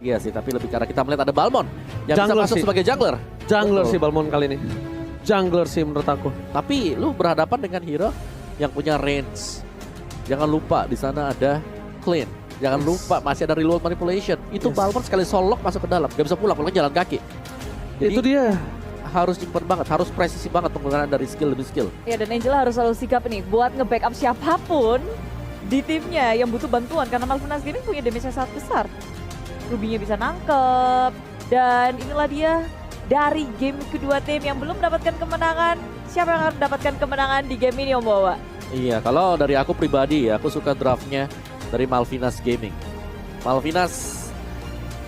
Iya sih, tapi lebih karena kita melihat ada Balmon yang bisa Jungler masuk sih. sebagai jungler. Jungler Betul. sih Balmon kali ini. Jungler sih menurut aku. Tapi lu berhadapan dengan hero yang punya range. Jangan lupa di sana ada clean. Jangan lupa masih ada reload manipulation. Itu Balmon sekali solok masuk ke dalam, gak bisa pulang jalan kaki. Jadi Itu dia. harus cepat banget, harus presisi banget penggunaan dari skill demi skill. Ya, dan Angela harus selalu sikap nih buat nge-backup siapapun di timnya yang butuh bantuan karena Malvinas Gaming punya damage yang sangat besar. Ruby-nya bisa nangkep dan inilah dia dari game kedua tim yang belum mendapatkan kemenangan. Siapa yang akan mendapatkan kemenangan di game ini Om Bawa? Iya, kalau dari aku pribadi ya, aku suka draftnya dari Malvinas Gaming. Malvinas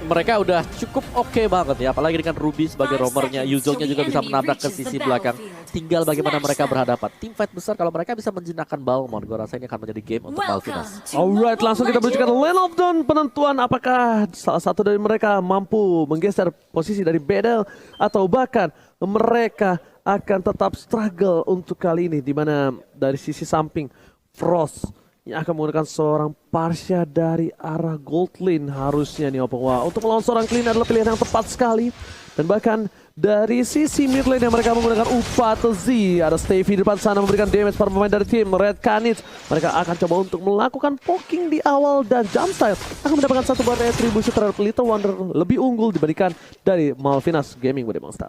mereka udah cukup oke banget ya, apalagi dengan Ruby sebagai roamernya, Yuzongnya juga bisa menabrak ke sisi belakang. Tinggal bagaimana mereka berhadapan. Tim fight besar kalau mereka bisa menjinakkan Balmon, gue rasa ini akan menjadi game untuk Malvinas. Alright, langsung kita berikan lane of down penentuan apakah salah satu dari mereka mampu menggeser posisi dari battle atau bahkan mereka akan tetap struggle untuk kali ini, di mana dari sisi samping Frost yang akan menggunakan seorang Parsha dari arah gold lane harusnya nih Opung. Wah, untuk melawan seorang clean adalah pilihan yang tepat sekali. Dan bahkan dari sisi mid lane yang mereka menggunakan Upa atau Z, ada Stevie di depan sana memberikan damage para pemain dari tim Red Canids. Mereka akan coba untuk melakukan poking di awal dan Jumpstyle akan mendapatkan satu buah retribusi terhadap Little Wonder lebih unggul dibandingkan dari Malvinas Gaming Bude Monster.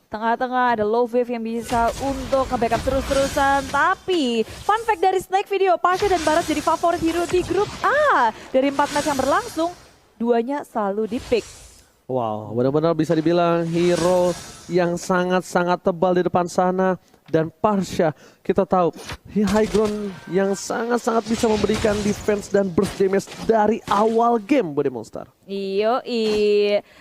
Tengah-tengah ada low wave yang bisa untuk nge-backup terus-terusan. Tapi fun fact dari Snake Video, Pasha dan Barat jadi favorit hero di grup A. Dari 4 match yang berlangsung, duanya selalu di-pick. Wow, benar-benar bisa dibilang hero yang sangat-sangat tebal di depan sana. Dan Parsha, kita tahu high ground yang sangat-sangat bisa memberikan defense dan burst damage dari awal game Bude Monster.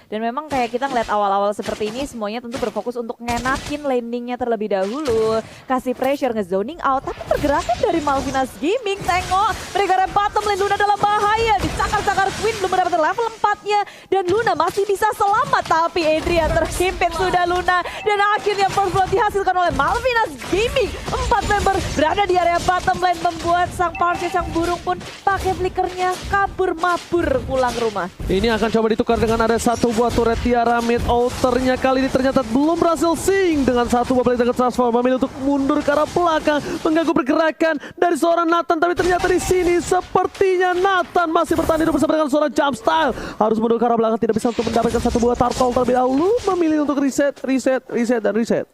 Dan memang kayak kita ngeliat awal-awal seperti ini semuanya tentu berfokus untuk ngenakin landingnya terlebih dahulu. Kasih pressure, nge-zoning out. Tapi pergerakan dari Malvinas Gaming, tengok mereka rem bottom lane, Luna dalam bahaya. Dicakar-cakar Queen belum mendapatkan level 4-nya. Dan Luna masih bisa selamat. Tapi Adrian terhimpit sudah Luna. Dan akhirnya first blood dihasilkan oleh Malvinas Gaming. 4 member berada di area bottom lane membuat sang Parsha sang burung pun pakai flickernya kabur mabur pulang rumah. Ini akan coba ditukar dengan ada satu buah turret Tiara mid outernya kali ini ternyata belum berhasil sing dengan satu buah blade dengan transform memilih untuk mundur ke arah belakang mengganggu pergerakan dari seorang Nathan, tapi ternyata di sini sepertinya Nathan masih bertahan hidup bersama dengan seorang Jump Style, harus mundur ke arah belakang, tidak bisa untuk mendapatkan satu buah turtle terlebih dahulu, memilih untuk reset dan reset.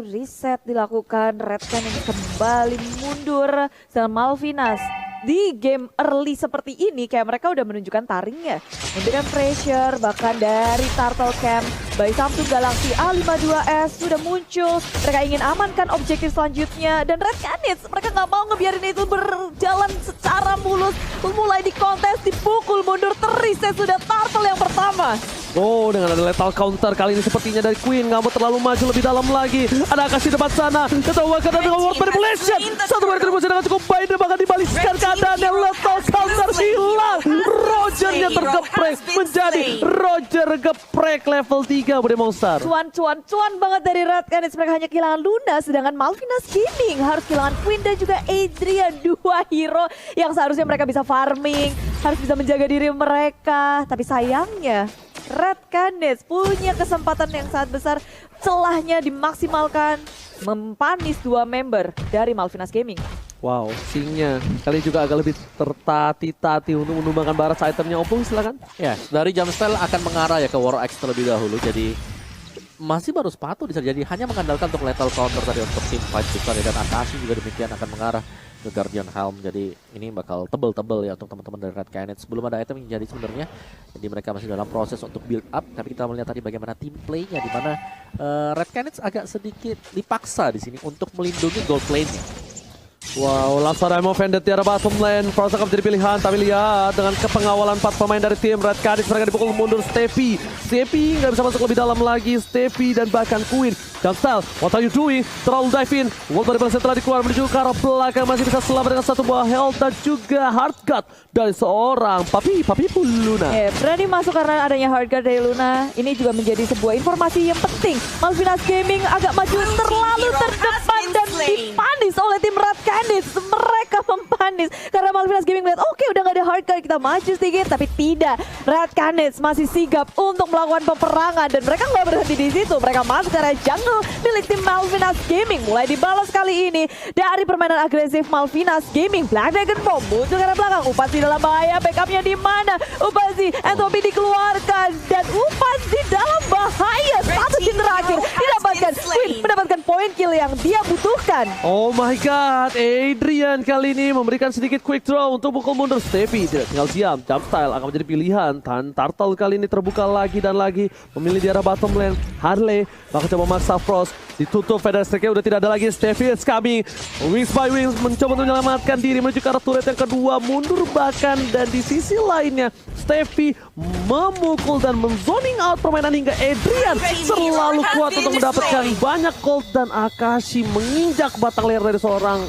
Reset dilakukan, Red Cannon kembali mundur sama Malvinas. Di game early seperti ini kayak mereka udah menunjukkan taringnya, memberikan pressure bahkan dari Turtle Camp. By Samsung Galaxy A52s sudah muncul, mereka ingin amankan objektif selanjutnya. Dan Red Canids, mereka nggak mau ngebiarin itu berjalan secara mulus. Mulai di kontes, dipukul mundur, terreset sudah Turtle yang pertama. Dengan ada lethal counter kali ini sepertinya dari Queen, nggak mau terlalu maju lebih dalam lagi. Ada Akashi depan sana, ketahuan dengan World Manipulation. Satu retribusi dengan cukup baik dan bahkan dibaliskan keadaannya. Lethal counter hilang. Rogernya tergeprek menjadi Roger geprek level 3 Bude Monster. Cuan banget dari Red Canids, mereka hanya kehilangan Luna, sedangkan Malvinas Gaming harus kehilangan Queen dan juga Adrian, dua hero yang seharusnya mereka bisa farming, harus bisa menjaga diri mereka. Tapi sayangnya Red Canids punya kesempatan yang sangat besar, celahnya dimaksimalkan, mempanis dua member dari Malvinas Gaming. Wow, singnya kali juga agak lebih tertati-tati untuk menumbangkan Barat itemnya. Opung silakan. Ya, dari Jumpstyle akan mengarah ya ke War Axe terlebih dahulu, jadi masih baru sepatu bisa jadi hanya mengandalkan untuk lethal counter tadi untuk tim fight besar ya, dan Akashi juga demikian akan mengarah ke Guardian Helm. Jadi ini bakal tebel-tebel ya untuk teman-teman dari Red Canids. Sebelum ada item yang jadi sebenarnya, jadi mereka masih dalam proses untuk build up. Tapi kita melihat tadi bagaimana team play-nya, di mana Red Canids agak sedikit dipaksa di sini untuk melindungi gold lane-nya. Wow, langsung Remo Vendetta di arah bottom lane. Frost akan menjadi pilihan, tapi lihat dengan kepengawalan 4 pemain dari tim Red Canids, mereka dipukul mundur. Steffi nggak bisa masuk lebih dalam lagi. Steffi dan bahkan Queen. Jumpstyle, what are you doing? Terlalu dive in. World Manipulation telah dikeluar menuju ke arah belakang, masih bisa selamat dengan satu buah health dan juga hard cut dari seorang Papi Luna. Berani masuk karena adanya hard cut dari Luna. Ini juga menjadi sebuah informasi yang penting. Malvinas Gaming agak maju terlalu terdepan dan dipanis oleh tim Red Canids. Mereka Canids. Karena Malvinas Gaming melihat oke udah gak ada hard card, kita maju sedikit. Tapi tidak, Red Canids masih sigap untuk melakukan peperangan. Dan mereka gak berhenti di situ, mereka masuk ke area jungle milik tim Malvinas Gaming. Mulai dibalas kali ini dari permainan agresif Malvinas Gaming. Black Dragon Bomb muncul ke arah belakang, Upazi dalam bahaya, backupnya di mana? Upazi, Entropy dikeluarkan dan Upazi dalam bahaya. Satu game terakhir didapatkan, Queen mendapatkan poin kill yang dia butuhkan. Oh my god, Adrian kali ini memberikan sedikit quick draw untuk pukul mundur Steffi. Tidak tinggal diam, Jumpstyle akan menjadi pilihan. Turtle kali ini terbuka lagi dan lagi, memilih di arah bottom lane. Harley bakal coba maksa Frost, ditutup Feather Strike udah tidak ada lagi. Steffi is coming, Wings by Wings mencoba untuk menyelamatkan diri menuju ke arah turret yang kedua, mundur bahkan. Dan di sisi lainnya Steffi memukul dan menzoning out permainan hingga Adrian selalu kuat untuk mendapatkan banyak gold. Dan Akashi menginjak batang leher dari seorang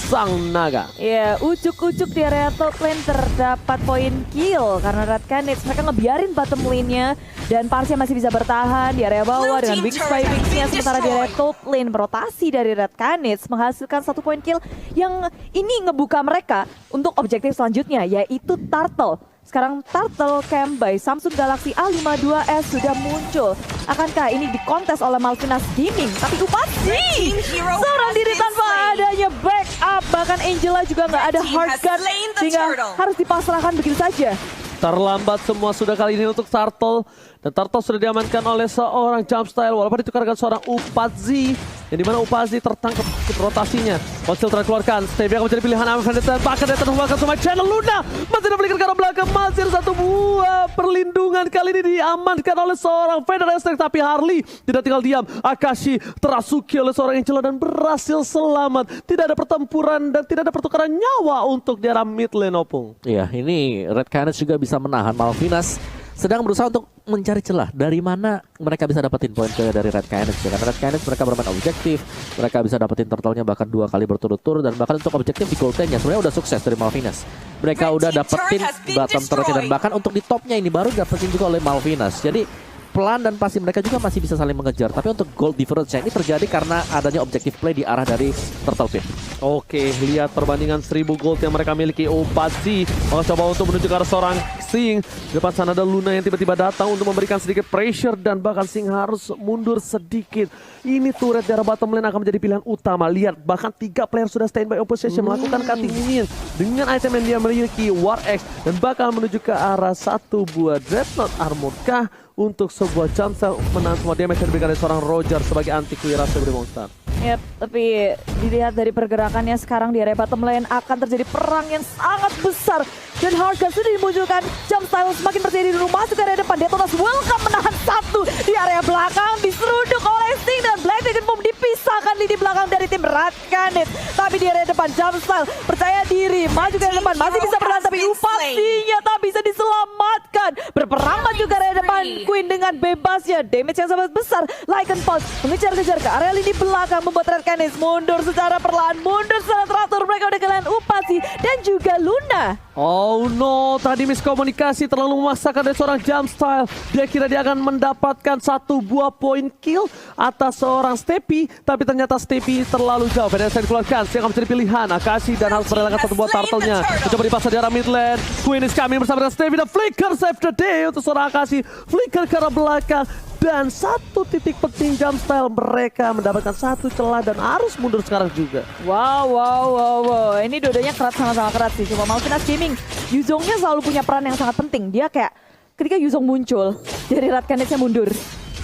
sang naga. Ya, ucuk-ucuk di area top lane terdapat poin kill karena Red Canids mereka ngebiarin bottom lane-nya dan Parsia masih bisa bertahan di area bawah dengan Wings by Wings-nya. Sementara di area top lane rotasi dari Red Canids menghasilkan 1 poin kill yang ini ngebuka mereka untuk objektif selanjutnya yaitu Turtle. Sekarang Turtle Camp by Samsung Galaxy A52s sudah muncul. Akankah ini dikontes oleh Malvinas Gaming? Tapi Upazi seorang diri tanpa adanya backup. Bahkan Angela juga nggak ada hard guard sehingga harus dipasrahkan begitu saja. Terlambat semua sudah kali ini untuk Turtle. Dan Turtle sudah diamankan oleh seorang Jumpstyle walaupun ditukarkan seorang Upazi. Yang dimana Upazi tertangkap rotasinya. Konsil terkeluarkan, Stevie akan menjadi pilihan Amin Vendetta. Bahkan dia terkeluarkan sama channel Luna. Masih dibelikan ke arah belakang, masih ada satu buah perlindungan. Kali ini diamankan oleh seorang Feather Strike. Tapi Harley tidak tinggal diam. Akashi terasuki oleh seorang Angela dan berhasil selamat. Tidak ada pertempuran dan tidak ada pertukaran nyawa untuk di arah mid lane Opung. Iya, ini Red Canids juga bisa menahan. Malvinas sedang berusaha untuk mencari celah dari mana mereka bisa dapetin poin dari Red Canids. Karena Red Canids mereka bermain objektif, mereka bisa dapetin turtle-nya bahkan 2 kali berturut-turut. Dan bahkan untuk objektif di gold lane-nya sebenarnya udah sukses dari Malvinas. Mereka udah dapetin bottom turret-nya dan bahkan untuk di top-nya ini baru dapetin juga oleh Malvinas. Jadi pelan dan pasti mereka juga masih bisa saling mengejar. Tapi untuk gold difference ini terjadi karena adanya objective play di arah dari Turtle Pit. Oke, lihat perbandingan 1000 gold yang mereka miliki. Upazi mau coba untuk menuju ke arah seorang Sing. Di depan sana ada Luna yang tiba-tiba datang untuk memberikan sedikit pressure. Dan bahkan Sing harus mundur sedikit. Ini turret di arah bottom lane akan menjadi pilihan utama. Lihat, bahkan 3 player sudah standby opposition melakukan cutting minion dengan item yang dia miliki, War X. Dan bakal menuju ke arah satu buah Dreadnought Armor kah untuk sebuah Jumpstyle menahan semua damage yang diberikan oleh seorang Roger sebagai anti kuirasa dari Monster. Yap, tapi dilihat dari pergerakannya sekarang di area bottom lane akan terjadi perang yang sangat besar. Dan Hardguard sudah dimunculkan, Jumpstyle semakin bersedia di rumah, masuk ke area depan. Detonas welcome menahan satu di area belakang, diseruduk oleh Sting dan Black Dragon Bomb dipisahkan di belakang dari tim Red Canids. Tapi di area depan Jumpstyle percaya diri, maju ke area depan, masih bisa bertahan tapi Upazinya tak bisa diselamatkan. Berperang maju ke area depan, Queen dengan bebasnya, damage yang sangat besar. Lycan Pulse mengejar-kejar ke area lini belakang, membuat Red Canids mundur secara perlahan, mundur secara teratur. Mereka udah kehilangan Upazi dan juga Luna. Oh no, tadi miskomunikasi terlalu memaksakan dari seorang Jumpstyle. Dia kira dia akan mendapatkan satu buah poin kill atas seorang Steffi, tapi ternyata Steffi terlalu jauh. Feather Strike dikeluarkan, siapa menjadi pilihan Akashi dan harus merelakan satu buah turtle-nya. Mencoba dipaksa di arah mid lane. Queen is coming bersama dengan Steffi dan Flicker save the day untuk seorang Akashi. Flicker ke arah belakang. Dan satu titik penting Jumpstyle, mereka mendapatkan satu celah dan harus mundur sekarang juga. Wow. Ini dua-duanya keras, sama-sama keras sih. Cuma Malvinas Gaming, Yuzongnya selalu punya peran yang sangat penting. Dia kayak ketika Yuzong muncul, dari Red Canids-nya mundur.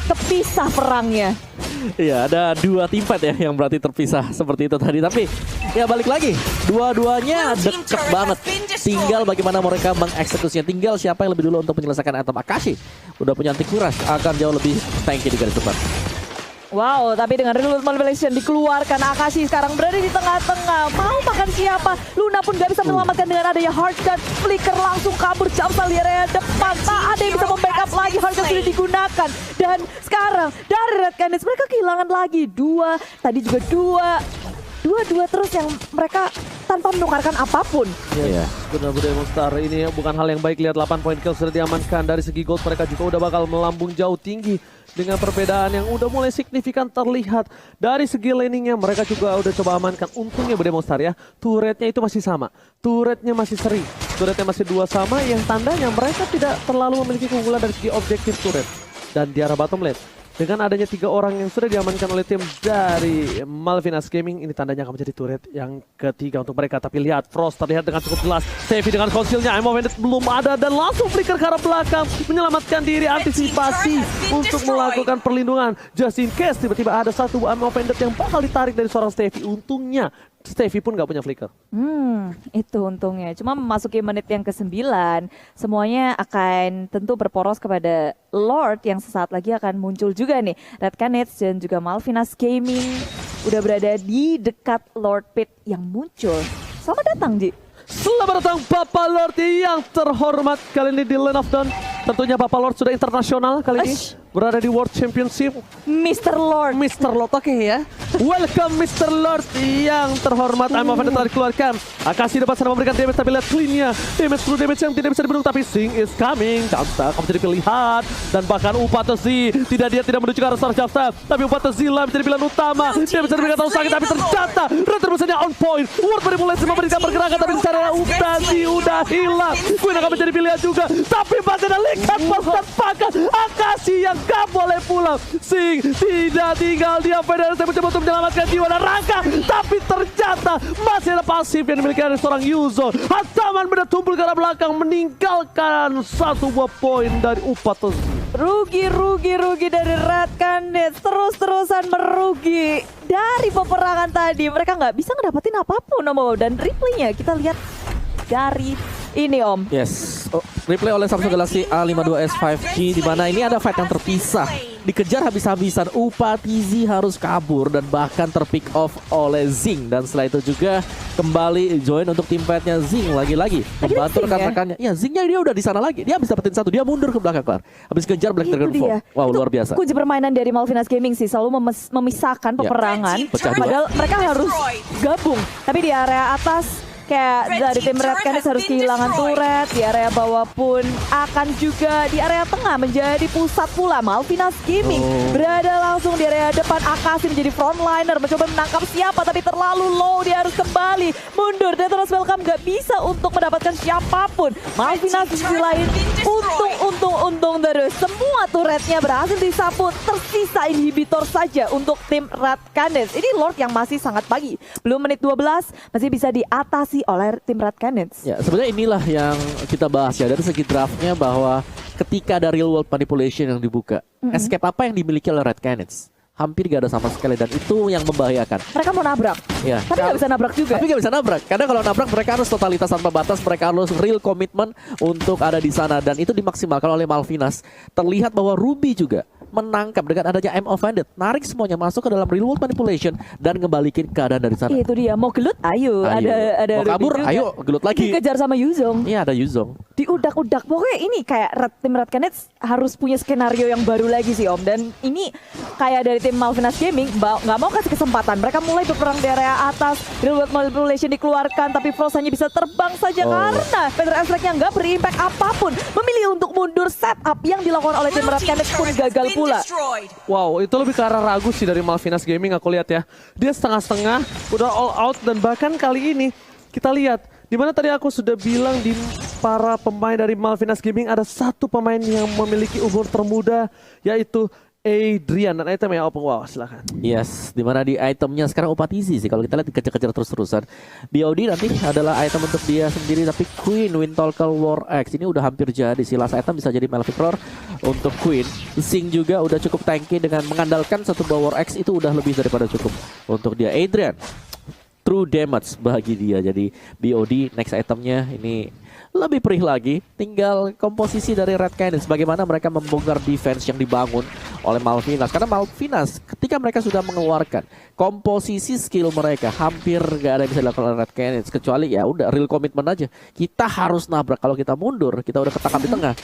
Kepisah perangnya. Iya, ada 2 teamfight ya yang berarti terpisah seperti itu tadi. Tapi ya balik lagi, dua-duanya deket banget. Tinggal bagaimana mereka mengeksekusinya. Tinggal siapa yang lebih dulu untuk menyelesaikan item. Akashi udah punya anti kuras, akan jauh lebih tanky di garis depan. Wow, tapi dengan Reload Manipulation dikeluarkan, Akashi sekarang berada di tengah-tengah. Mau makan siapa? Luna pun gak bisa menyelamatkan dengan adanya Hardguard. Flicker langsung kabur, Jumpstyle di area depan. Tak ada yang bisa membackup lagi, Hardguard sudah digunakan. Dan sekarang dari Red Canids mereka kehilangan lagi 2. Tadi juga 2 terus yang mereka tanpa menukarkan apapun. Iya. Benar Bude Monster, ini bukan hal yang baik. Lihat 8 poin kill sudah diamankan. Dari segi gold mereka juga udah bakal melambung jauh tinggi. Dengan perbedaan yang udah mulai signifikan terlihat. Dari segi laningnya mereka juga udah coba amankan. Untungnya Bude Monster ya, turretnya itu masih sama. Turretnya masih seri. Turretnya masih 2 sama, yang tandanya mereka tidak terlalu memiliki keunggulan dari segi objektif turret. Dan di arah bottom lane, dengan adanya 3 orang yang sudah diamankan oleh tim dari Malvinas Gaming, ini tandanya akan menjadi turret yang ketiga untuk mereka. Tapi lihat, Frost terlihat dengan cukup jelas. Steffi dengan konsilnya, Emo Bandit belum ada dan langsung flicker ke arah belakang, menyelamatkan diri, antisipasi untuk melakukan perlindungan. Just in case tiba-tiba ada satu Emo Bandit yang bakal ditarik dari seorang Steffi. Untungnya Steffi pun nggak punya flicker. Itu untungnya. Cuma memasuki menit yang ke-9, semuanya akan tentu berporos kepada Lord yang sesaat lagi akan muncul juga nih. Red Canids dan juga Malvinas Gaming udah berada di dekat Lord Pit yang muncul. Selamat datang, Ji. Selamat datang Bapak Lord yang terhormat kali ini di Lane of Dawn. Tentunya Bapak Lord sudah internasional kali ini. Berada di World Championship. Mr. Lord. Mr. Lord, oke ya. Welcome Mr. Lord yang terhormat. I'm Offender telah dikeluarkan. Akashi depan sana memberikan damage, tapi lihat clean-nya. Damage true damage yang tidak bisa dibendung, tapi Sing is coming. Jamsta akan menjadi pilihan. Dan bahkan Upatezi dia tidak menuju ke arah seorang Jamsta. Tapi Upatezi lah menjadi pilihan utama. Dia bisa diberikan terlalu sakit, tapi ternyata retribusinya on point. World Manipulation memberikan pergerakan, tapi secara Upatezi udah hilang. Queen akan menjadi pilihan juga. Tapi masih ada lihat poster pakat. Akashi yang gak boleh pulang. Sing tidak tinggal dia. Federasi mencoba untuk menyelamatkan jiwa dan Raka, tapi ternyata masih ada pasif yang dimiliki oleh seorang Yuzo. Hantaman benda tumpul ke arah belakang, meninggalkan 1 buah poin dari Upatos. Rugi dari Red Canids, terus-terusan merugi dari peperangan tadi. Mereka nggak bisa ngedapetin apapun, Om. Dan replaynya kita lihat dari ini, Om. Yes, replay oleh Samsung Galaxy A52s 5G, di mana ini ada fight yang terpisah. Dikejar habis-habisan, Upatezi harus kabur dan bahkan terpick off oleh Zing. Dan setelah itu juga kembali join untuk tim fightnya Zing lagi-lagi. Membantu rekan-rekannya. Ya, Zingnya dia udah di sana lagi. Dia habis dapetin 1, dia mundur ke belakang kelar. Habis kejar Black Dragon Fall. Wow, itu luar biasa. Kunci permainan dari Malvinas Gaming sih, selalu memisahkan peperangan. Pecah dua. Padahal mereka harus gabung. Tapi di area atas, kayak dari tim Red Canids harus kehilangan turret. Di area bawah pun akan juga di area tengah menjadi pusat pula. Malvinas Gaming berada langsung di area depan. Akashi menjadi frontliner, mencoba menangkap siapa, tapi terlalu low. Dia harus kembali mundur. Dan terus welcome gak bisa untuk mendapatkan siapapun. Malvinas di sisi lain untung terus. Semua turretnya berhasil disapu. Tersisa inhibitor saja untuk tim Red Canids. Ini Lord yang masih sangat pagi. Belum menit 12, masih bisa diatasi oleh tim Red Canids. Ya, sebenarnya inilah yang kita bahas ya dari segi draftnya, bahwa ketika ada real world manipulation yang dibuka, escape apa yang dimiliki oleh Red Canids? Hampir gak ada sama sekali, dan itu yang membahayakan. Mereka mau nabrak, Ya, tapi gak bisa nabrak juga. Tapi gak bisa nabrak, karena kalau nabrak mereka harus totalitas tanpa batas, mereka harus real komitmen untuk ada di sana, dan itu dimaksimalkan oleh Malvinas. Terlihat bahwa Ruby juga menangkap dengan adanya I'm Offended, narik semuanya masuk ke dalam real world manipulation dan ngembalikin keadaan dari sana. Itu dia, mau gelut, ayo. Ada mau kabur, Ruby juga. ayo gelut lagi. Dikejar sama Yuzong. Iya, ada Yuzong. Diudak-udak, pokoknya ini kayak tim Red Canids harus punya skenario yang baru lagi sih, Om. Dan ini kayak dari tim Malvinas Gaming nggak mau kasih kesempatan. Mereka mulai berperang di area atas, real world manipulation dikeluarkan, tapi Frost hanya bisa terbang saja karena Feather Strike-nya nggak berimpact apapun. Memilih untuk mundur, setup yang dilakukan oleh tim Red Canids pun gagal pula. Wow, itu lebih ke arah ragu sih dari Malvinas Gaming, aku lihat ya. Dia setengah-setengah, udah all out, dan bahkan kali ini kita lihat dimana tadi aku sudah bilang di para pemain dari Malvinas Gaming ada satu pemain yang memiliki umur termuda, yaitu Adrian, dan itemnya open. Wow, silahkan. Yes, dimana di itemnya sekarang Upatezi sih kalau kita lihat dikejar-kejar terus-terusan. BOD nanti adalah item untuk dia sendiri, tapi Queen Windtalker War X ini udah hampir jadi. Si last item bisa jadi Melvic Roar untuk Queen. Zing juga udah cukup tanky dengan mengandalkan satu buah War X, itu udah lebih daripada cukup untuk dia. Adrian true damage bagi dia, jadi BOD next itemnya ini lebih perih lagi. Tinggal komposisi dari Red Canids, bagaimana mereka membongkar defense yang dibangun oleh Malvinas. Karena Malvinas ketika mereka sudah mengeluarkan komposisi skill mereka, hampir gak ada yang bisa dilakukan oleh Red Canids, kecuali ya udah real commitment aja. Kita harus nabrak, kalau kita mundur kita udah ketangkap di tengah.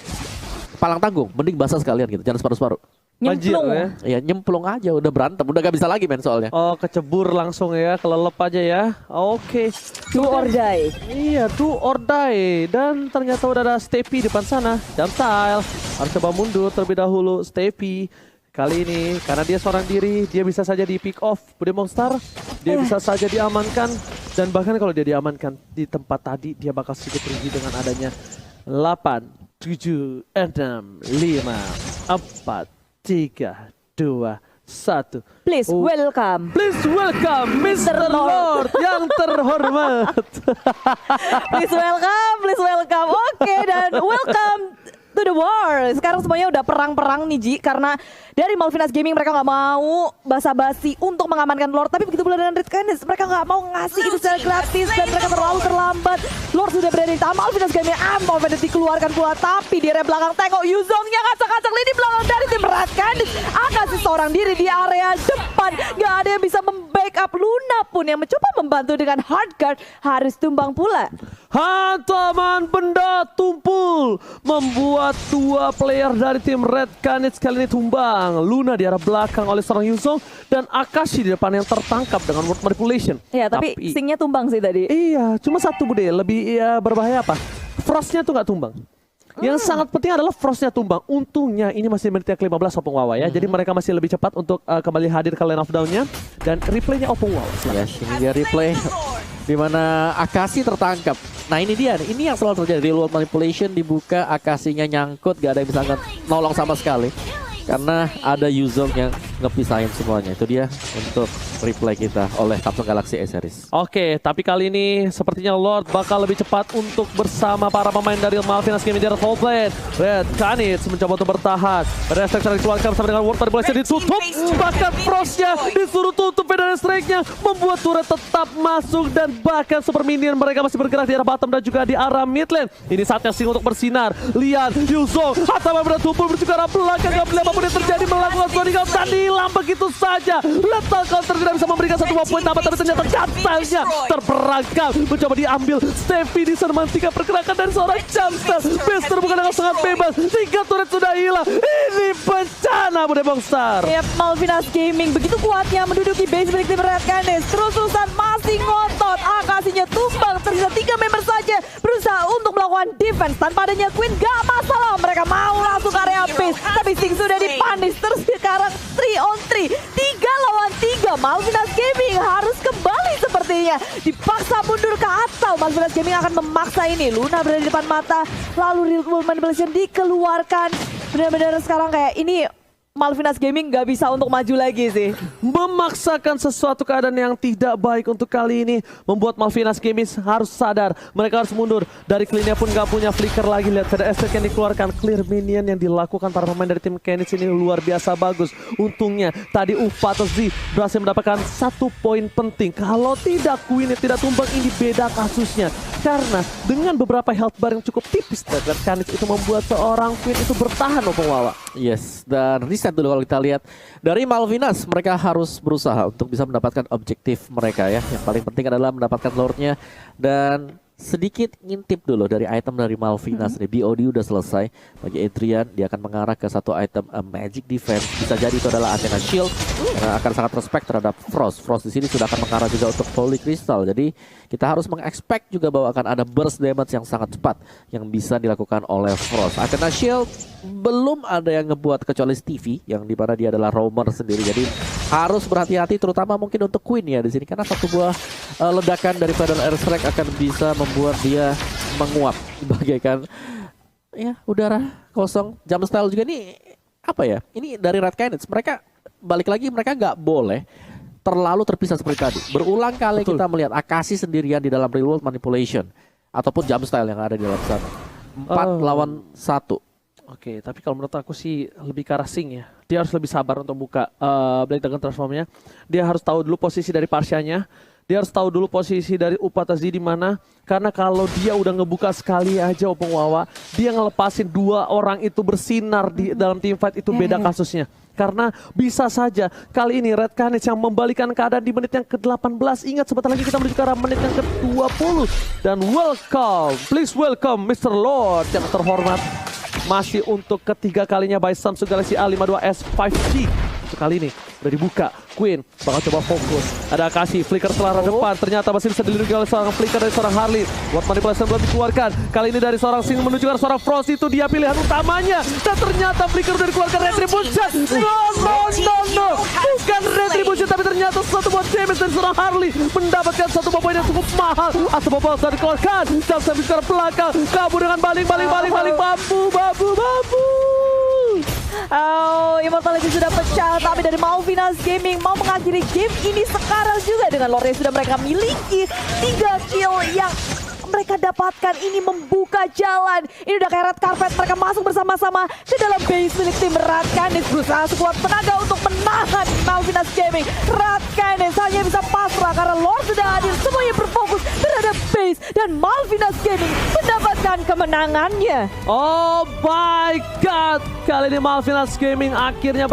Palang tanggung, mending basah sekalian gitu, jangan separuh-separuh. Banjir Nyemplung. ya. Ya nyemplung aja, udah berantem, udah gak bisa lagi main soalnya. Oh, kecebur langsung ya, kelelep aja ya. Oke. Do or die. Iya, do or die. Dan ternyata udah ada Stepi depan sana. Jumpstyle harus coba mundur terlebih dahulu. Stepi kali ini karena dia seorang diri, dia bisa saja di pick off Bude Monster. Dia bisa saja diamankan. Dan bahkan kalau dia diamankan di tempat tadi, dia bakal sedikit rugi dengan adanya 8, 7, 6, 5, 4, 3, 2, 1. Please welcome. Please welcome Mr. Lord yang terhormat. Please welcome. Oke, dan welcome to the war. Sekarang semuanya udah perang-perang nih Ji, karena dari Malvinas Gaming mereka nggak mau basa-basi untuk mengamankan Lord, tapi begitu pula dengan Red Canids, mereka nggak mau ngasih itu secara gratis dan mereka terlalu terlambat. Lord sudah berada di tangan Malvinas Gaming, Movenet dikeluarkan pula, tapi di area belakang tengok Yuzongnya ngacak-ngacak lini belakang dari tim Red Canids. Akasi seorang diri di area depan, nggak ada yang bisa membackup. Luna pun yang mencoba membantu dengan hard guard harus tumbang pula. Hantaman benda tumpul membuat dua player dari tim Red Canids kali ini tumbang. Luna di arah belakang oleh seorang Yuzong dan Akashi di depan yang tertangkap dengan word manipulation. Ya, tapi Singnya tumbang sih tadi. Iya, cuma satu Bude, lebih berbahaya apa? Frostnya tuh nggak tumbang. Yang sangat penting adalah Frostnya tumbang. Untungnya ini masih menit yang ke-15 Opung Wawa ya. Jadi mereka masih lebih cepat untuk kembali hadir ke lane of down-nya. Dan replaynya Opung Wawa. Yes, ini dia replay di mana Akashi tertangkap. Nah ini dia, ini yang selalu terjadi. Real world manipulation dibuka, Akashinya nyangkut, gak ada yang bisa nolong sama sekali. Karena ada Yuzong yang ngepisahin semuanya. Itu dia untuk replay kita oleh Samsung Galaxy A Series. Oke, tapi kali ini sepertinya Lord bakal lebih cepat untuk bersama para pemain dari Malvinas Gaming di Red Lane. Red Canids mencoba untuk bertahan. Refleks dikeluarkan bersama dengan Ward manipulation ditutup. Bahkan Frostnya disuruh tutup Federal Strike-nya. Membuat turret tetap masuk dan bahkan Super Minion mereka masih bergerak di arah bottom dan juga di arah mid lane. Ini saatnya Sing untuk bersinar. Lian, Yuzong, Hatama bertumpul menuju ke arah belakang. Gak boleh apapun yang terjadi melakukan Sonic Out dan hilang begitu saja. Lethal Counter tidak bisa memberikan satu buah poin tambah, tapi ternyata Jumpstyle-nya terperangkap. Mencoba diambil. Steffi di sana menghentikan pergerakan dari seorang Jumpstyle. Bester bukan dengan sangat bebas. 3 turret sudah hilang. Ini bencana Bude Monster. Yap, Malvinas Gaming begitu kuatnya menduduki base milik tim Red Canids. Terus-terusan masih ngotot. Akasinya tumbang. Tersisa 3 member saja berusaha untuk melakukan defense. Tanpa adanya Queen gak masalah. Mereka mau langsung ke area base. Tapi Sing sudah dipanis. Terus sekarang 3 on 3. 3 lawan 3. Malvinas Gaming harus kembali sepertinya. Dipaksa mundur ke atau Malvinas Gaming akan memaksa ini. Luna berada di depan mata. Lalu Real World Manipulation dikeluarkan. Benar-benar sekarang kayak ini Malvinas Gaming gak bisa untuk maju lagi sih. Memaksakan sesuatu keadaan yang tidak baik untuk kali ini. Membuat Malvinas Gaming harus sadar. Mereka harus mundur. Dari clean-nya pun gak punya flicker lagi. Lihat Feder Estate yang dikeluarkan. Clear minion yang dilakukan para pemain dari tim Canids ini luar biasa bagus. Untungnya tadi Z berhasil mendapatkan 1 poin penting. Kalau tidak Queen tidak tumbang, ini beda kasusnya. Karena dengan beberapa health bar yang cukup tipis dari Canids itu membuat seorang Queen itu bertahan Opung Wawa. Yes, dan reset dulu kalau kita lihat dari Malvinas, mereka harus berusaha untuk bisa mendapatkan objektif mereka ya. Yang paling penting adalah mendapatkan Lordnya dan sedikit ngintip dulu dari item dari Malvinas. Nih, BOD udah selesai. Bagi Adrian, dia akan mengarah ke satu item Magic Defense. Bisa jadi itu adalah Athena Shield. Karena akan sangat respect terhadap Frost. Frost di sini sudah akan mengarah juga untuk Holy Crystal. Jadi kita harus mengexpect juga bahwa akan ada burst damage yang sangat cepat yang bisa dilakukan oleh Frost. Athena Shield belum ada yang ngebuat kecuali Stevie, yang di mana dia adalah roamer sendiri. Jadi harus berhati-hati, terutama mungkin untuk Queen ya di sini, karena satu buah ledakan dari Federal Airstrike akan bisa membuat dia menguap bagaikan ya udara kosong. Jumpstyle juga nih apa ya? Ini dari Red Canids, mereka balik lagi, mereka nggak boleh terlalu terpisah seperti tadi. Berulang kali kita melihat Akashi sendirian di dalam Real World Manipulation ataupun Jumpstyle yang ada di dalam sana. 4 lawan 1. Oke, tapi kalau menurut aku sih lebih ke arah Sing ya. Dia harus lebih sabar untuk buka Blade Dragon Transformnya. Dia harus tahu dulu posisi dari Parsianya. Dia harus tahu dulu posisi dari Upatazi di mana. Karena kalau dia udah ngebuka sekali aja Opung Wawa, dia ngelepasin 2 orang itu bersinar di dalam teamfight itu beda kasusnya. Karena bisa saja kali ini Red Canids yang membalikan keadaan di menit yang ke-18. Ingat sebentar lagi kita menuju ke arah menit yang ke-20. Dan welcome, please welcome Mr. Lord yang terhormat. masih untuk ketiga kalinya by Samsung Galaxy A52s 5G. Untuk kali ini udah dibuka. Queen bakal coba fokus. Ada Akashi, flicker ke arah depan. Ternyata masih bisa dilindungi oleh seorang flicker dari seorang Harley. Buat manipulasi belum dikeluarkan. Kali ini dari seorang Sing menuju ke seorang Frost, itu dia pilihan utamanya. Dan ternyata flicker udah dikeluarkan Retribution. No. Bukan Retribution, tapi ternyata satu buat damage dari seorang Harley. Mendapatkan satu buah poin yang cukup mahal. Asal Bobol sudah dikeluarkan. Dan sampai sekarang belakang. Kabur dengan balik. Babu. Oh, Immortality sudah pecah, tapi dari Malvinas Gaming mau mengakhiri game ini sekarang juga dengan lore yang sudah mereka miliki. 3 kill yang mereka dapatkan ini membuka jalan. Ini udah kayak red carpet, mereka masuk bersama-sama ke dalam base milik tim Radcanis, berusaha sekuat tenaga untuk menahan Malvinas Gaming. Radcanis hanya bisa pasrah karena Lord sudah hadir, semuanya berfokus terhadap base dan Malvinas Gaming mendapatkan kemenangannya. Oh my god. Kali ini Malvinas Gaming akhirnya